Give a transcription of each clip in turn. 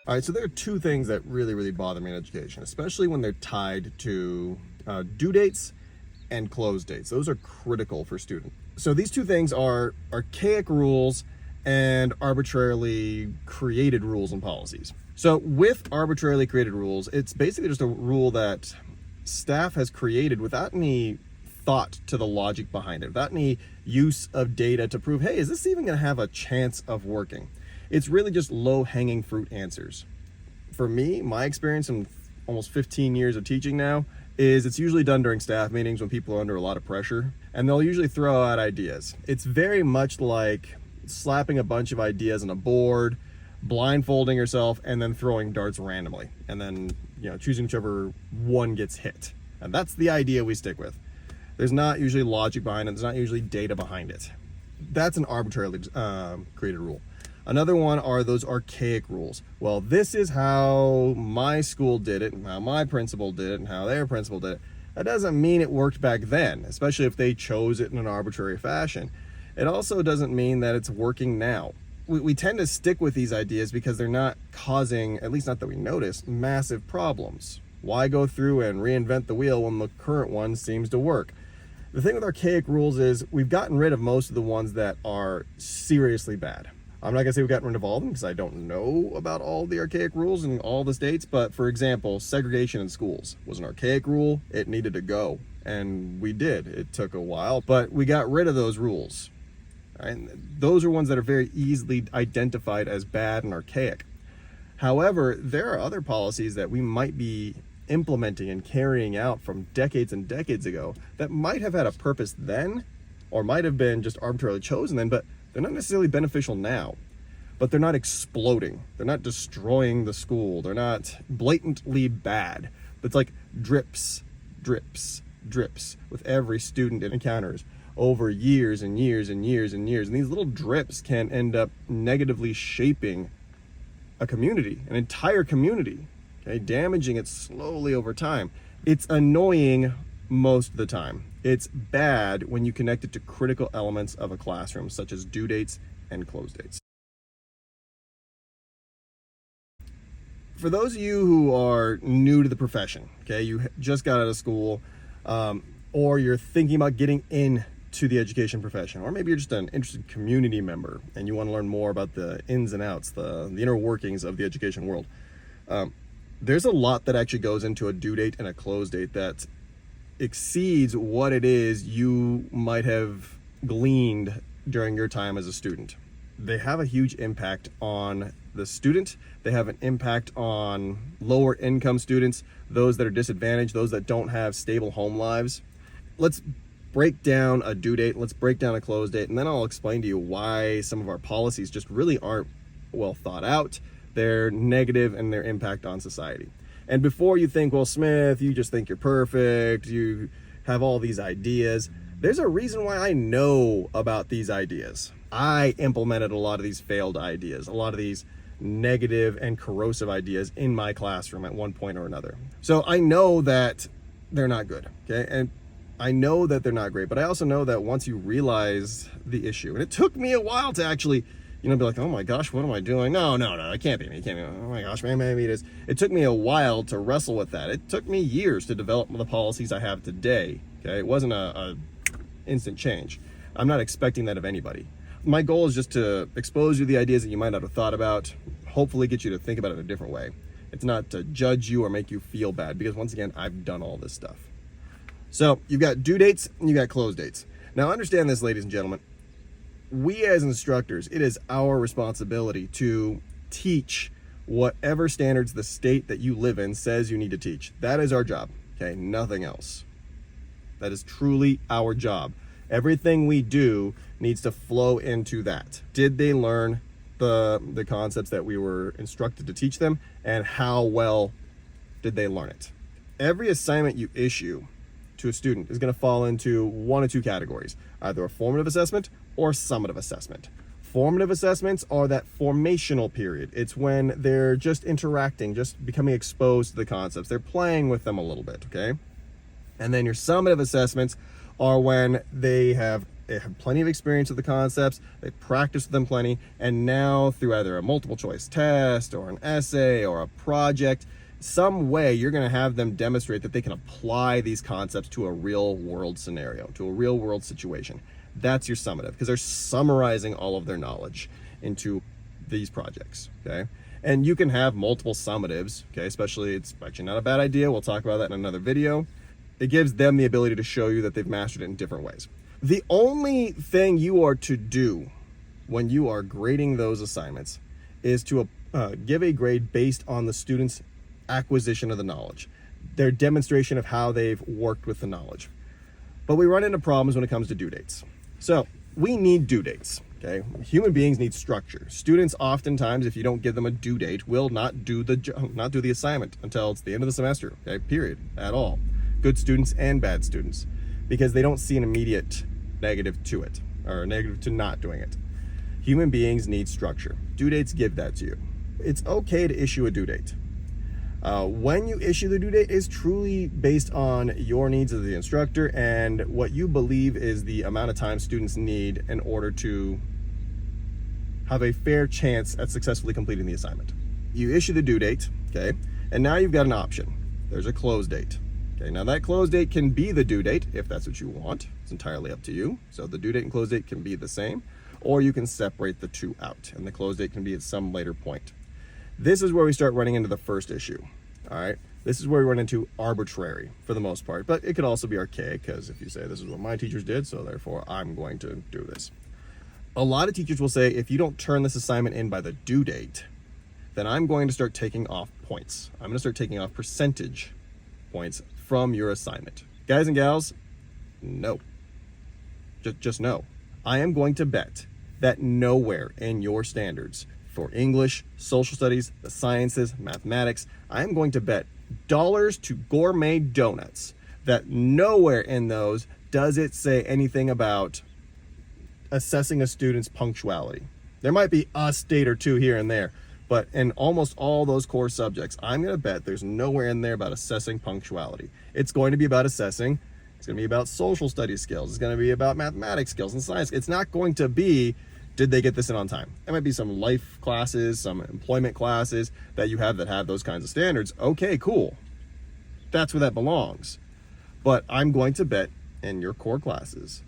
All right, so there are two things that really bother me in education, especially when they're tied to due dates and close dates. Those are critical for students. So these two things are archaic rules and arbitrarily created rules and policies. So with arbitrarily created rules, it's basically just a rule that staff has created without any thought to the logic behind it, without any use of data to prove, hey, is this even going to have a chance of working? It's really just low-hanging fruit answers. For me, my experience in almost 15 years of teaching now is it's usually done during staff meetings when people are under a lot of pressure, and they'll usually throw out ideas. It's very much like slapping a bunch of ideas on a board, blindfolding yourself, and then throwing darts randomly, and then choosing whichever one gets hit. And that's the idea we stick with. There's not usually logic behind it. There's not usually data behind it. That's an arbitrarily created rule. Another one are those archaic rules. Well, this is how my school did it, and how my principal did it, and how their principal did it. That doesn't mean it worked back then, especially if they chose it in an arbitrary fashion. It also doesn't mean that it's working now. We tend to stick with these ideas because they're not causing, at least not that we notice, massive problems. Why go through and reinvent the wheel when the current one seems to work? The thing with archaic rules is we've gotten rid of most of the ones that are seriously bad. I'm not gonna say we've gotten rid of all of them because I don't know about all the archaic rules in all the states, but for example, segregation in schools was an archaic rule. It needed to go, and we did. It took a while, but we got rid of those rules. And those are ones that are very easily identified as bad and archaic. However, there are other policies that we might be implementing and carrying out from decades and decades ago that might have had a purpose then, or might have been just arbitrarily chosen then, but they're not necessarily beneficial now. But they're not exploding. They're not destroying the school. They're not blatantly bad. It's like drips with every student it encounters over years and years and years and years. And these little drips can end up negatively shaping a community, an entire community, okay, damaging it slowly over time. It's annoying most of the time. It's bad when you connect it to critical elements of a classroom, such as due dates and close dates. For those of you who are new to the profession, okay, you just got out of school, or you're thinking about getting into the education profession, or maybe you're just an interested community member and you want to learn more about the ins and outs, the inner workings of the education world, there's a lot that actually goes into a due date and a close date that exceeds what it is you might have gleaned during your time as a student. They have a huge impact on the student. They have an impact on lower income students, those that are disadvantaged, those that don't have stable home lives. Let's break down a due date, let's break down a close date, and then I'll explain to you why some of our policies just really aren't well thought out. They're negative in their impact on society. And before you think, well, Smith, you just think you're perfect, you have all these ideas, there's a reason why I know about these ideas. I implemented a lot of these failed ideas, a lot of these negative and corrosive ideas in my classroom at one point or another. So I know that they're not good, okay? And I know that they're not great, but I also know that once you realize the issue, and it took me a while to actually be like, oh my gosh, what am I doing? No, it can't be me. It can't be me. Oh my gosh, maybe it is. It took me a while to wrestle with that. It took me years to develop the policies I have today. Okay, it wasn't a instant change. I'm not expecting that of anybody. My goal is just to expose you to the ideas that you might not have thought about, hopefully get you to think about it a different way. It's not to judge you or make you feel bad, because once again, I've done all this stuff. So you've got due dates and you got close dates. Now understand this, ladies and gentlemen. We as instructors, it is our responsibility to teach whatever standards the state that you live in says you need to teach. That is our job, okay? Nothing else. That is truly our job. Everything we do needs to flow into that. Did they learn the concepts that we were instructed to teach them, and how well did they learn it? Every assignment you issue to a student is going to fall into one of two categories, either a formative assessment or summative assessment. Formative assessments are that formational period. It's when they're just interacting, just becoming exposed to the concepts. They're playing with them a little bit, okay? And then your summative assessments are when they have They have plenty of experience with the concepts, they practiced them plenty, and now through either a multiple choice test or an essay or a project, some way you're going to have them demonstrate that they can apply these concepts to a real world scenario, to a real world situation. That's your summative, because they're summarizing all of their knowledge into these projects, okay? And you can have multiple summatives, okay? Especially, it's actually not a bad idea. We'll talk about that in another video. It gives them the ability to show you that they've mastered it in different ways. The only thing you are to do when you are grading those assignments is to give a grade based on the student's acquisition of the knowledge, their demonstration of how they've worked with the knowledge. But we run into problems when it comes to due dates. So we need due dates, okay? Human beings need structure. Students oftentimes, if you don't give them a due date, will not do the assignment until it's the end of the semester, okay? Period, at all. Good students and bad students, because they don't see an immediate negative to it, or a negative to not doing it. Human beings need structure. Due dates give that to you. It's okay to issue a due date. When you issue the due date is truly based on your needs as the instructor and what you believe is the amount of time students need in order to have a fair chance at successfully completing the assignment. You issue the due date, okay, and now you've got an option. There's a close date. Okay, now that close date can be the due date if that's what you want. It's entirely up to you. So the due date and close date can be the same, or you can separate the two out and the close date can be at some later point. This is where we start running into the first issue. All right, this is where we run into arbitrary for the most part, but it could also be archaic, because if you say this is what my teachers did, so therefore I'm going to do this. A lot of teachers will say, if you don't turn this assignment in by the due date, then I'm going to start taking off points. I'm going to start taking off percentage points from your assignment. Guys and gals, no. Just no. I am going to bet that nowhere in your standards for English, social studies, the sciences, mathematics, I am going to bet dollars to gourmet donuts that nowhere in those does it say anything about assessing a student's punctuality. There might be a state or two here and there, but in almost all those core subjects, I'm going to bet there's nowhere in there about assessing punctuality. It's going to be about assessing. It's going to be about social studies skills. It's going to be about mathematics skills and science. It's not going to be, did they get this in on time? There might be some life classes, some employment classes that you have that have those kinds of standards. Okay, cool. That's where that belongs. But I'm going to bet in your core classes,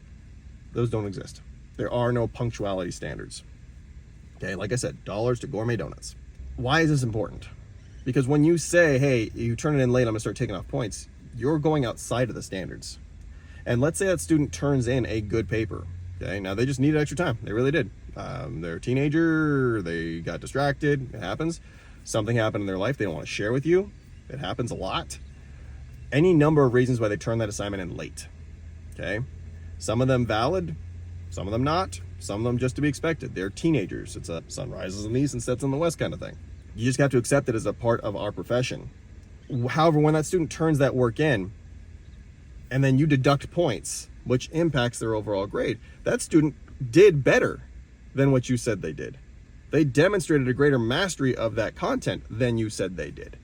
those don't exist. There are no punctuality standards. Okay, like I said, dollars to gourmet donuts. Why is this important? Because when you say, hey, you turn it in late, I'm gonna start taking off points, you're going outside of the standards. And let's say that student turns in a good paper. Okay, now they just needed extra time. They really did. They're a teenager, they got distracted, it happens. Something happened in their life they don't want to share with you. It happens a lot. Any number of reasons why they turn that assignment in late. Okay, some of them valid, some of them not, some of them just to be expected. They're teenagers. It's a sun rises in the east and sets in the west kind of thing. You just have to accept it as a part of our profession. However, when that student turns that work in, and then you deduct points, which impacts their overall grade, that student did better than what you said they did. They demonstrated a greater mastery of that content than you said they did.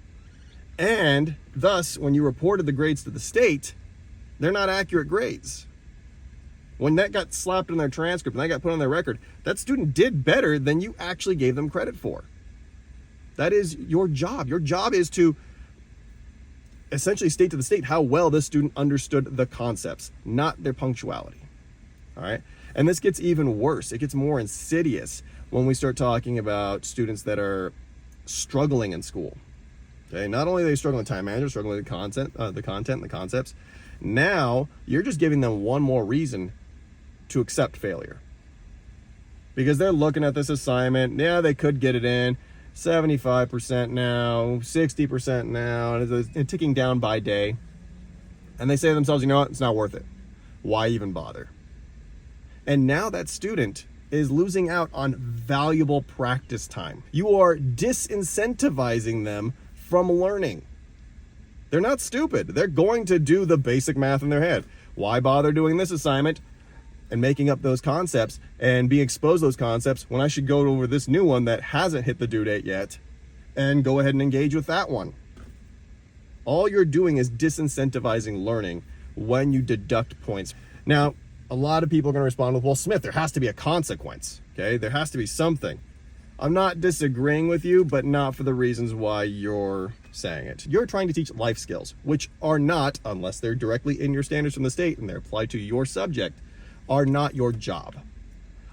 And thus, when you reported the grades to the state, they're not accurate grades. When that got slapped in their transcript and that got put on their record, that student did better than you actually gave them credit for. That is your job. Your job is to essentially state to the state how well this student understood the concepts, not their punctuality. All right? And this gets even worse. It gets more insidious when we start talking about students that are struggling in school. Okay? Not only are they struggling with time management, struggling with the content, the concepts, now you're just giving them one more reason to accept failure. Because they're looking at this assignment, yeah, they could get it in, 75% now, 60% now, and it's ticking down by day. And they say to themselves, you know what, it's not worth it. Why even bother? And now that student is losing out on valuable practice time. You are disincentivizing them from learning. They're not stupid. They're going to do the basic math in their head. Why bother doing this assignment and making up those concepts and being exposed to those concepts when I should go over this new one that hasn't hit the due date yet and go ahead and engage with that one? All you're doing is disincentivizing learning when you deduct points. Now, A lot of people are going to respond with, well, Smith, there has to be a consequence. Okay, there has to be something. I'm not disagreeing with you, but not for the reasons why you're saying it. You're trying to teach life skills, which are not, unless they're directly in your standards from the state and they're applied to your subject, are not your job.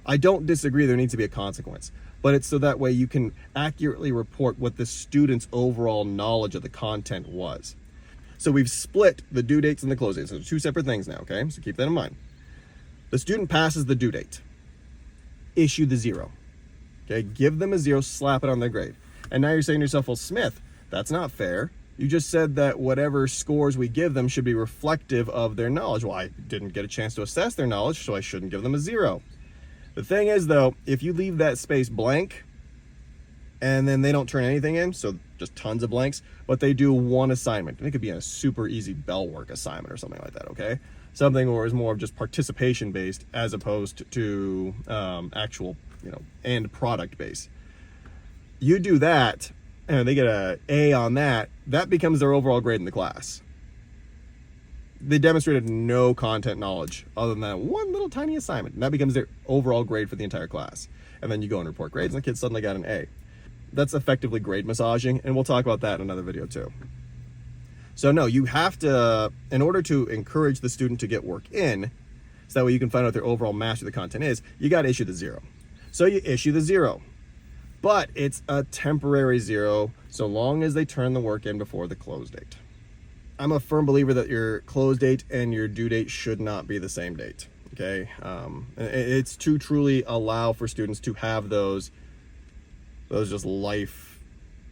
I don't disagree there needs to be a consequence, but it's so that way you can accurately report what the student's overall knowledge of the content was. So we've split the due dates and the close dates. So two separate things now, okay? So keep that in mind. The student passes the due date. Issue the 0. Okay, give them a 0, slap it on their grade. And now you're saying to yourself, well, Smith, that's not fair. You just said that whatever scores we give them should be reflective of their knowledge. Well, I didn't get a chance to assess their knowledge, so I shouldn't give them a 0. The thing is, though, if you leave that space blank and then they don't turn anything in, so just tons of blanks, but they do one assignment, and it could be a super easy bell work assignment or something like that, okay? Something where it's more of just participation based as opposed to actual, end product based. You do that and they get an A on that, that becomes their overall grade in the class. They demonstrated no content knowledge other than that one little tiny assignment, and that becomes their overall grade for the entire class. And then you go and report grades and the kid suddenly got an A. That's effectively grade massaging, and we'll talk about that in another video too. So no, you have to, in order to encourage the student to get work in, so that way you can find out what their overall mastery of the content is, you got to issue the 0. So you issue the 0, but it's a temporary 0 so long as they turn the work in before the close date. I'm a firm believer that your close date and your due date should not be the same date, okay? It's to truly allow for students to have those just life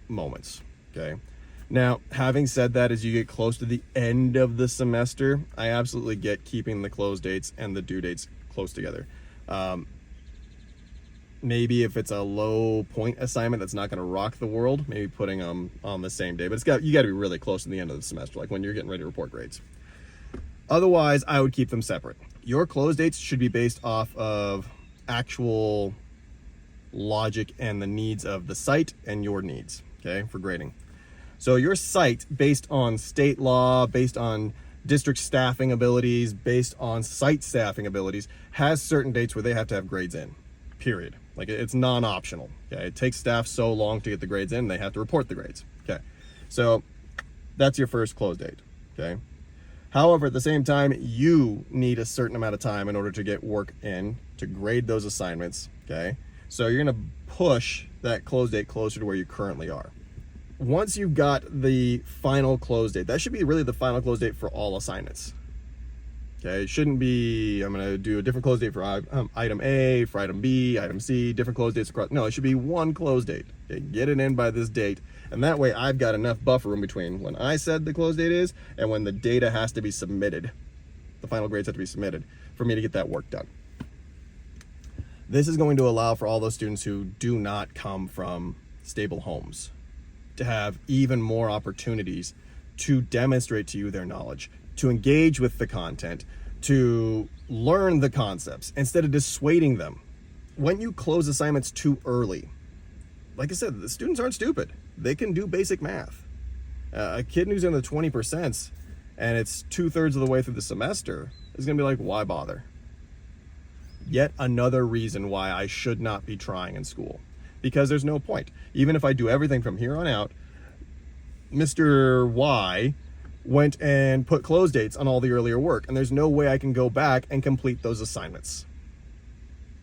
moments, okay? Now, having said that, as you get close to the end of the semester, I absolutely get keeping the close dates and the due dates close together. Maybe if it's a low point assignment that's not going to rock the world, maybe putting them on the same day. But you got to be really close to the end of the semester, like when you're getting ready to report grades. Otherwise, I would keep them separate. Your close dates should be based off of actual logic and the needs of the site and your needs, okay, for grading. So your site, based on state law, based on district staffing abilities, based on site staffing abilities, has certain dates where they have to have grades in, period. Like, it's non-optional, okay? It takes staff so long to get the grades in, they have to report the grades, okay? So that's your first close date, okay? However, at the same time, you need a certain amount of time in order to get work in, to grade those assignments, okay? So you're gonna push that close date closer to where you currently are. Once you've got the final close date, that should be really the final close date for all assignments. Okay, it shouldn't be, I'm gonna do a different close date for item A, for item B, item C, different close dates across. No, it should be one close date. Okay, get it in by this date. And that way I've got enough buffer room between when I said the close date is and when the data has to be submitted. The final grades have to be submitted for me to get that work done. This is going to allow for all those students who do not come from stable homes to have even more opportunities to demonstrate to you their knowledge, to engage with the content, to learn the concepts instead of dissuading them. When you close assignments too early, like I said, the students aren't stupid. They can do basic math. A kid who's in the 20% and it's 2/3 of the way through the semester is gonna be like, why bother? Yet another reason why I should not be trying in school, because there's no point. Even if I do everything from here on out, Mr. Y went and put close dates on all the earlier work, and there's no way I can go back and complete those assignments.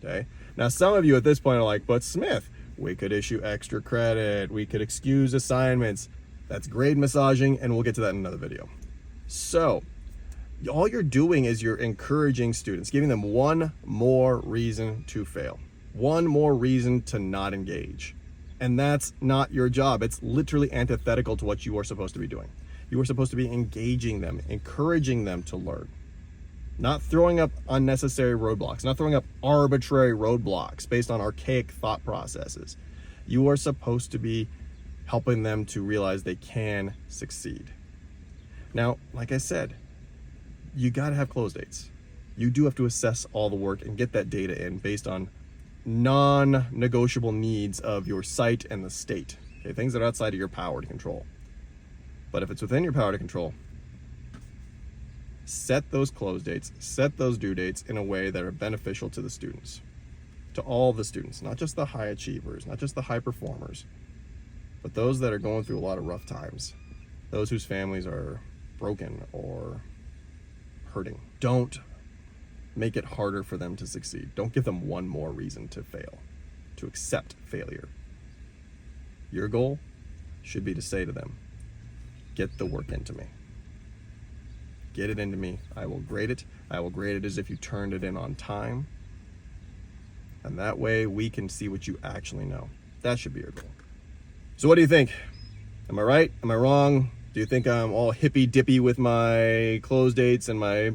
Okay? Now, some of you at this point are like, but Smith, we could issue extra credit, we could excuse assignments. That's grade massaging, and we'll get to that in another video. So, all you're doing is you're encouraging students, giving them one more reason to fail, one more reason to not engage. And that's not your job. It's literally antithetical to what you are supposed to be doing. You are supposed to be engaging them, encouraging them to learn, not throwing up unnecessary roadblocks, not throwing up arbitrary roadblocks based on archaic thought processes. You are supposed to be helping them to realize they can succeed. Now, like I said, you got to have close dates. You do have to assess all the work and get that data in based on non-negotiable needs of your site and the state. Okay, things that are outside of your power to control. But if it's within your power to control, set those close dates, set those due dates in a way that are beneficial to the students, to all the students, not just the high achievers, not just the high performers, but those that are going through a lot of rough times, those whose families are broken or hurting. Don't make it harder for them to succeed. Don't give them one more reason to fail, to accept failure. Your goal should be to say to them, get the work into me. Get it into me. I will grade it. I will grade it as if you turned it in on time. And that way we can see what you actually know. That should be your goal. So what do you think? Am I right? Am I wrong? Do you think I'm all hippy-dippy with my close dates and my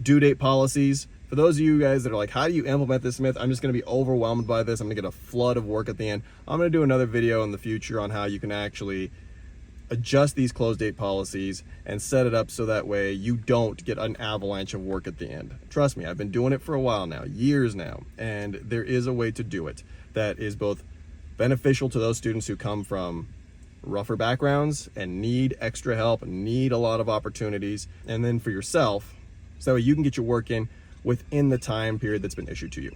due date policies? For those of you guys that are like, how do you implement this, Smith? I'm just going to be overwhelmed by this. I'm going to get a flood of work at the end. I'm going to do another video in the future on how you can actually adjust these close date policies and set it up so that way you don't get an avalanche of work at the end. Trust me, I've been doing it for a while now, years now, and there is a way to do it that is both beneficial to those students who come from rougher backgrounds and need extra help, need a lot of opportunities, and then for yourself, so that way you can get your work in within the time period that's been issued to you.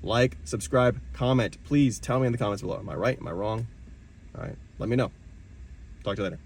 Like, subscribe, comment. Please tell me in the comments below. Am I right? Am I wrong? All right, let me know. Talk to you later.